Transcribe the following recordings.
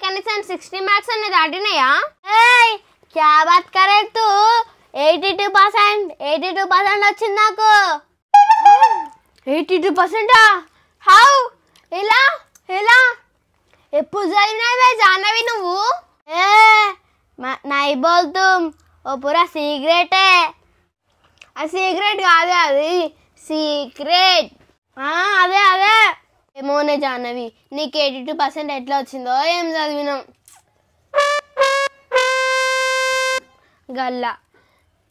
कनीసం 60 marks అనే దాటినాయా? ఏయ్ क्या बात करे तू 82% వచ్చింది నాకు. 82%? హౌ? ఎలా ఎలా ఎప్పుడు చదివినావే జాహ్నవి నువ్వు? ఏ नहीं बोल तुम वो पूरा सीक्रेट है. ఆ సీక్రెట్ కాదే, అది సీక్రెట్. అదే అదే ఏమోనే జాహ్నవి, నీకు 82% ఎట్లా వచ్చిందో ఏం చదివినాం. గల్లా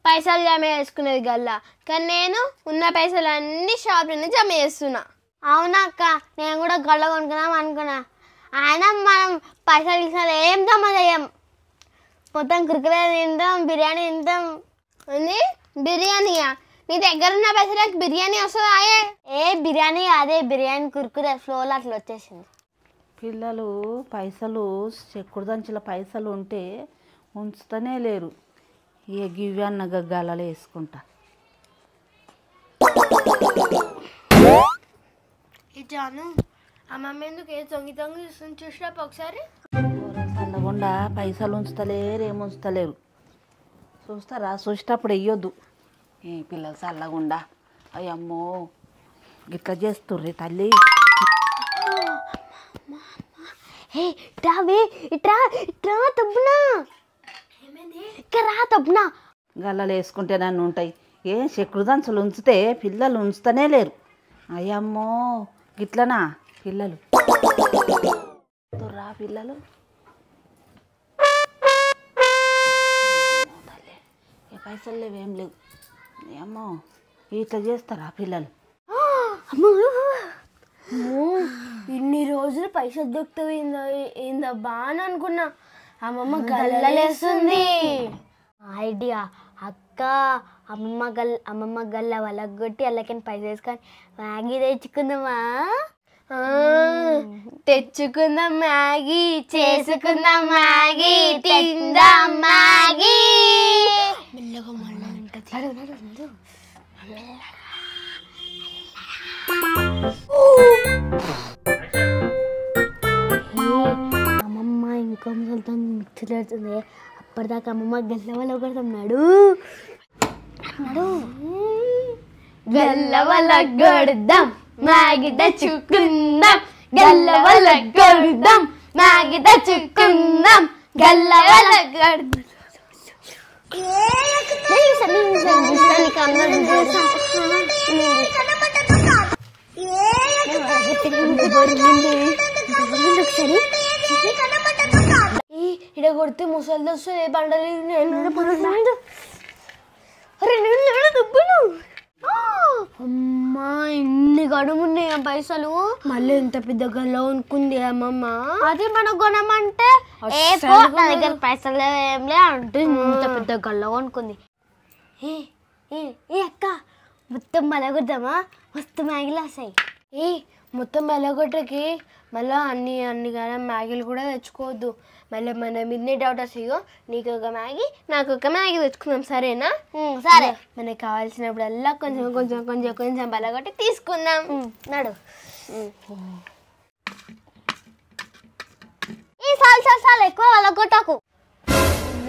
పైసలు జమ చేసుకునేది గల్లా, కానీ నేను ఉన్న పైసలు అన్నీ షాప్లోనే జమ చేస్తున్నా. అవునక్క, నేను కూడా గల్ల కొనుక్కున్నాం అనుకున్నా. ఆయన మనం పైసలు ఇచ్చినా ఏం జమ చేయం, మొత్తం కుర్కురే తింటాం, బిర్యానీ తింటాం. ఉంది బిర్యానీయా? నీ దగ్గర ఉన్న పైసలకు బిర్యానీ వస్తుందా? ఏ బిర్యానీ అదే బిర్యానీ కుర్కురే ఫ్లోలో అట్లా వచ్చేసింది. పిల్లలు పైసలు చెక్కుడు దంచుల పైసలు ఉంటే ఉంచుతూనే లేరు. ఇక గివ్వన్న గగ్గాలలో వేసుకుంటా. జాను అమ్మమ్మ ఎందుకు ఏ తొంగి తొంగి చూసినప్పుడు ఒకసారి చల్లకుండా పైసలు ఉంచుతలేరు, ఏమి ఉంచుతలేరు. చూస్తారా? చూసేటప్పుడు వెయ్యొద్దు. ఏ పిల్లలు చల్లకుండా అయ్యమ్మో గిట్లా చేస్తుర్రి తల్లి. గల్లలు వేసుకుంటే నన్ను ఉంటాయి. ఏం చెక్కుడు దంచులు ఉంచితే పిల్లలు ఉంచుతూనే లేరు. అయ్యమ్మో గిట్లనా పిల్లలు రా పిల్లలు. ఏ పైసలు లేవు, ఏం లేవు. అమ్మో ఇట్లా చేస్తారా పిల్లలు? ఇన్ని రోజులు పైసలు దొరుకుతాయి ఏందబ్బా అని అనుకున్నా. అమ్మమ్మ గల్లలేస్తుంది. ఐడియా అక్క, అమ్మమ్మ గల్ల వలగొట్టి అల్లకని పైసలు వేసుకొని మ్యాగీ తెచ్చుకుందామా? తెచ్చుకుందాం మ్యాగీ, చేసుకుందాం మ్యాగీ, తిందాం మ్యాగీ. మెల్లగా మళ్ళీ ఉంటుంది. అమ్మమ్మ ఇంకో ముసలితో మిక్సర్ పెడుతుంది. అప్పటిదాకా అమ్మమ్మ గల్ల వల్ల కొడుతున్నాడు. గల్ల వల్ల కొడదాం మ్యాగీ తెచ్చుకుందాం, గల్ల వల్ల కొడదాం మ్యాగీ తెచ్చుకుందాం, గల్ల వల్ల కొడదాం. ఇక్కడ కొడితే ముసలి వస్తుంది. ఏ పంటలు అమ్మా ఇన్ని గడుమున్నాయి ఆ పైసలు. మళ్ళీ ఎంత పెద్ద గల్ల కొనుక్కుంది అమ్మమ్మ. అది మనం కొనమంటే నా దగ్గర పైసలు ఏం లే అంటే ఇంత పెద్ద గల్ల కొనుక్కుంది. ఏ అక్క మొత్తం బలగొద్దామా? మస్తు మ్యాగీలు వస్తాయి. మొత్తం బలగొట్టకి మళ్ళీ అన్ని కాలం మ్యాగీలు కూడా తెచ్చుకోవద్దు. మళ్ళీ మన మీదనే డౌట్ వస్తాయో. నీకు ఒక మ్యాగీ నాకు ఒక మ్యాగీ తెచ్చుకుందాం, సరేనా? సరే. మనకి కావాల్సినప్పుడల్లా కొంచెం కొంచెం కొంచెం కొంచెం బలగొట్టి తీసుకుందాం. నడు. చాలు ఎక్కువ బలగొట్టకు.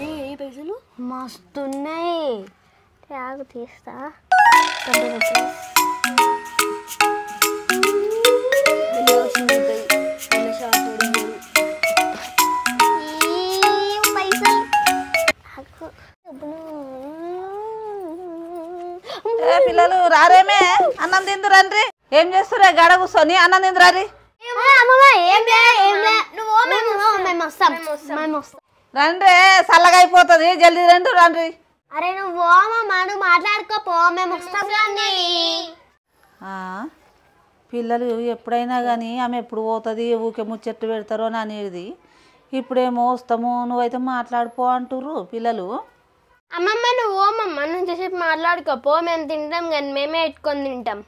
ఏ పైసలు మస్తున్నాయి. త్యాగు తీస్తా. పిల్లలు రారేమే, అన్నం తిందు రండి. ఏం చేస్తురా? గడ కూర్చొని అన్నం తిందు రారి. రండి, చల్లగా అయిపోతుంది. జల్దీ రండి రండి. అరే నువ్వు నువ్వు మాట్లాడుకోపో, మేము వస్తాం. పిల్లలు ఎప్పుడైనా కానీ ఆమె ఎప్పుడు పోతుంది, ఊకే ముచ్చట్టు పెడతారో అని అనేది. ఇప్పుడేమో వస్తాము, నువ్వైతే మాట్లాడిపో అంటుర్రు పిల్లలు. అమ్మమ్మ నువ్వు ఓమమ్మ నుంచి చెప్పి మాట్లాడుకోపో, మేము తింటాం కానీ మేమే ఎట్టుకొని తింటాం.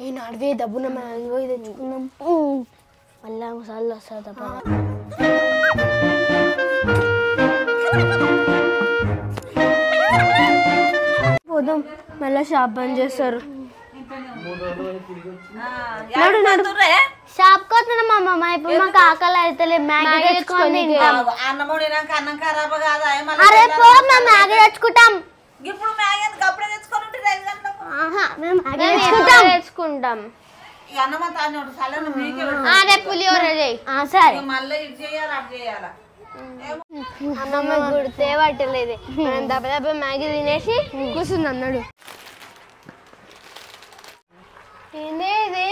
ఈ నడివే డబ్బున మ్యాంగో తెచ్చుకున్నాం. మళ్ళా మసాలా వస్తుంది తప్ప. పోదాం మళ్ళీ షాప్ బంద్ చేస్తారు. షాప్ కోతున్నాం అమ్మమ్మ. ఇప్పుడు మాకు ఆకలి అయితే మ్యాగీ తెచ్చుకొని అన్నం వండినాక అన్నం ఖరాబ్ కాదా? అరే పో మేము మ్యాగీ తెచ్చుకుంటాం. ఇప్పుడు మ్యాగీ అప్పుడే తెచ్చుకొని ఉంటే 5 గంటలకు తెచ్చుకుంటాం. అన్నం తాను సలన మీకే అరే పులిహోర చేయి. సరే మళ్ళీ ఇది చేయాలి అది చేయాలా? అమ్మమ్మ గుర్తే పట్టలేదు. మనం దెబ్బ దెబ్బ మ్యాగీ తినేసి కూర్చుంది అన్నాడు. ఏంది ఇది?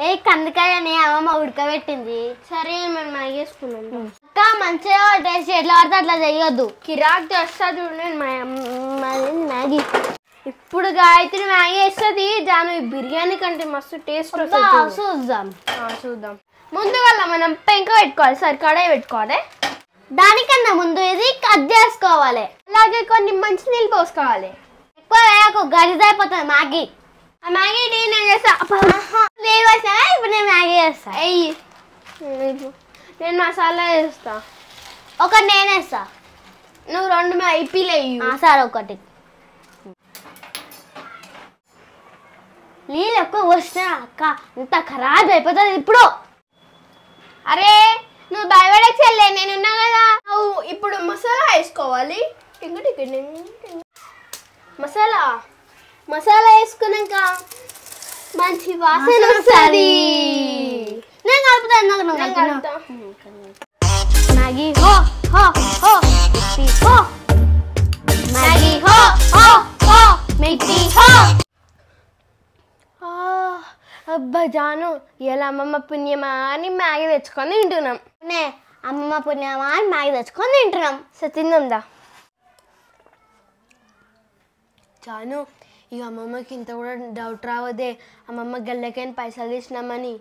ఏ కందికాయని అమ్మమ్మ ఉడకబెట్టింది. సరే మనం మ్యాగీ వేసుకున్నాం. అక్క మంచిగా టేస్ట్ ఎట్లా పడితే అట్లా చెయ్యొద్దు. కిరాక్ చేస్తా చూడండి మ్యాగీ. ఇప్పుడు గాయత్రి మ్యాగీ వేస్తుంది. జాను బిర్యానీ కంటే మస్తు టేస్ట్ చూద్దాం. చూద్దాం. ముందుగా మనం పెంక పెట్టుకోవాలి. సరే కడాయి పెట్టుకోవాలి. దానికన్నా ముందు ఇది కట్ చేసుకోవాలి. అలాగే కొన్ని మంచి నీళ్ళు పోసుకోవాలి. ఎక్కువ వేయకు గరిజ అయిపోతుంది మ్యాగీ. ఆ మ్యాగీ నేను చేస్తా. లేదు ఇప్పుడు నేను మ్యాగీ చేస్తా. నేను మసాలా వేస్తా. ఒకటి నేను వేస్తా. నువ్వు 2 ఐపీలు వేయి. సరే ఒకటి. నీళ్ళు ఎక్కువ పోసినా అక్క ఇంత ఖరాబ్ అయిపోతుంది ఇప్పుడు. అరే నువ్వు భయపడకు చెల్లే, నేను ఉన్నా కదా. నువ్వు ఇప్పుడు మసాలా వేసుకోవాలి. మసాలా వేసుకున్నాక మంచి వాసన వస్తుంది. నేను కలుపుతాను. మ్యాగీ హో హో హో హో మ్యాగీ హో హో హో మిక్సీ హో. అబ్బా జాను ఇలా అమ్మమ్మ పుణ్యమా అని మ్యాగీ తెచ్చుకొని తింటున్నాం. అమ్మమ్మ పుణ్యమా అని మ్యాగీ తెచ్చుకొని తింటున్నాం. తిందా జాను. ఇక అమ్మమ్మకి ఇంత కూడా డౌట్ రావదే అమ్మమ్మ గల్లకైనా పైసలు తీసినామని.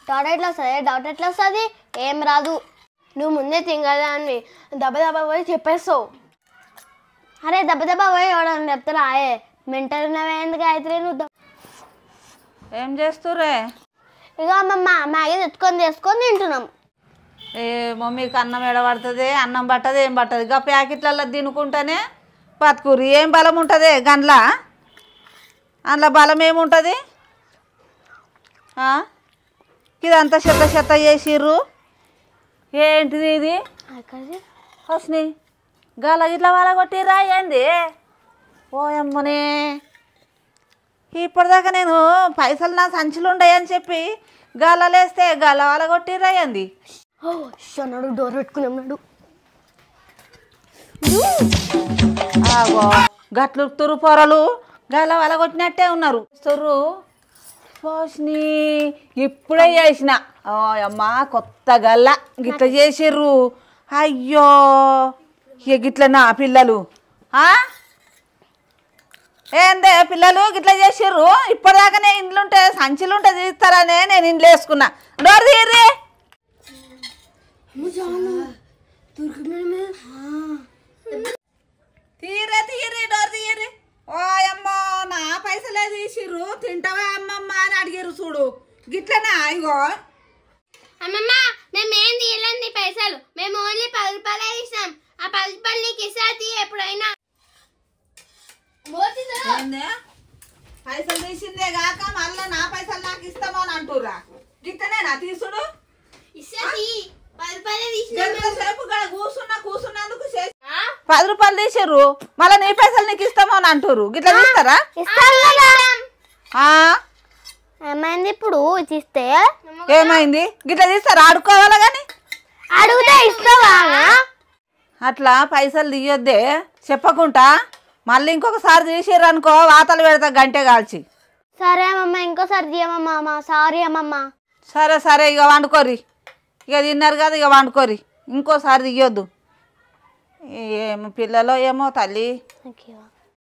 డౌట్ ఎట్లా వస్తుంది? డౌట్ ఎట్లా వస్తుంది? ఏం రాదు. నువ్వు ముందే తింగదా అని దెబ్బ దెబ్బ పోయి చెప్పేస్తావు. అరే దెబ్బ దెబ్బ పోయి ఎవడని చెప్తారా? మెంటల్ ఉన్నవే ఎందుకు అయితే నువ్వు. ఏం చేస్తుర్రే? ఇక అమ్మమ్మ మ్యాగీ తెచ్చుకొని తింటున్నాం. ఏ మమ్మీకి అన్నం ఎడబడుతుంది, అన్నం పట్టదు, ఏం పట్టదు. ఇక ప్యాకెట్లలో తినుకుంటేనే బతుకురు. ఏం బలం ఉంటుంది గండ్ల? అందులో బలం ఏముంటుంది? ఇదంతా చెత్త చేసిర్రు. ఏంటిది ఇది? హస్ని గల ఇట్లా వాళ్ళ కొట్టిర్రా ఏంది? ఓయమ్మనే ఇప్పటిదాకా నేను పైసలు నా సంచులు ఉండయని చెప్పి గలలేస్తే గల వాళ్ళ కొట్టిర్రా ఏంది? అన్నాడు డోర్ పెట్టుకున్నాడు. గట్లు తురు పొరలు గల వాళ్ళ కొట్టినట్టే ఉన్నారు. తుర్రు పోస్ని ఇప్పుడే చేసిన. అమ్మ కొత్త గల్ల గిట్ల చేసిర్రు. అయ్యో ఇక గిట్లనా పిల్లలు? ఏందే పిల్లలు గిట్లా చేసిర్రు? ఇప్పటిదాకానే ఇండ్లుంటే సంచులుంటే తీస్తారనే నేను ఇండ్లు వేసుకున్నా. డోర్ తీయర్రి. తీయర్రి డోర్ తీయర్రి. ఓ అమ్మో నా పైసలే తీసిర్రు. తింటావా అమ్మమ్మ అని అడిగారు చూడు. గిట్లనా? ఇగో అమ్మమ్మ మేమేం తీయలేదు నీ పైసలు. మేము ఓన్లీ 10 రూపాయలే ఇస్తాం. ఆ 10 రూపాయలు నీకు ఇస్తాది ఎప్పుడైనా. పైసలు తీసిందే కాక మళ్ళా నా పైసలు నాకు ఇస్తామో అని అంటుర్రా. గిట్టనేనా తీసుడు? కూర్చున్నందుకు 10 రూపాయలు తీసిర్రు. మళ్ళీ నీ పైసలు నీకు ఇస్తామో అని అంటుర్రు. గిట్లా తీస్తారా? ఏమైంది ఇప్పుడు తీస్తే? ఏమైంది? గిట్లా తీస్తారా? ఆడుకోవాలా గాని అడిగితే ఇస్తావా? అట్లా పైసలు తీయొద్దే చెప్పకుండా. మళ్ళీ ఇంకొకసారి తీసిర్రు అనుకో వాతలు పెడతా గంటే కాల్చి. సరే అమ్మమ్మ ఇంకోసారి తీయమమ్మా. సారీ అమ్మమ్మ. సరే ఇక వండుకోరి. ఇక తిన్నారు కదా ఇక వండుకోరి. ఇంకోసారి తీయొద్దు. ఏమో పిల్లలో ఏమో తల్లి.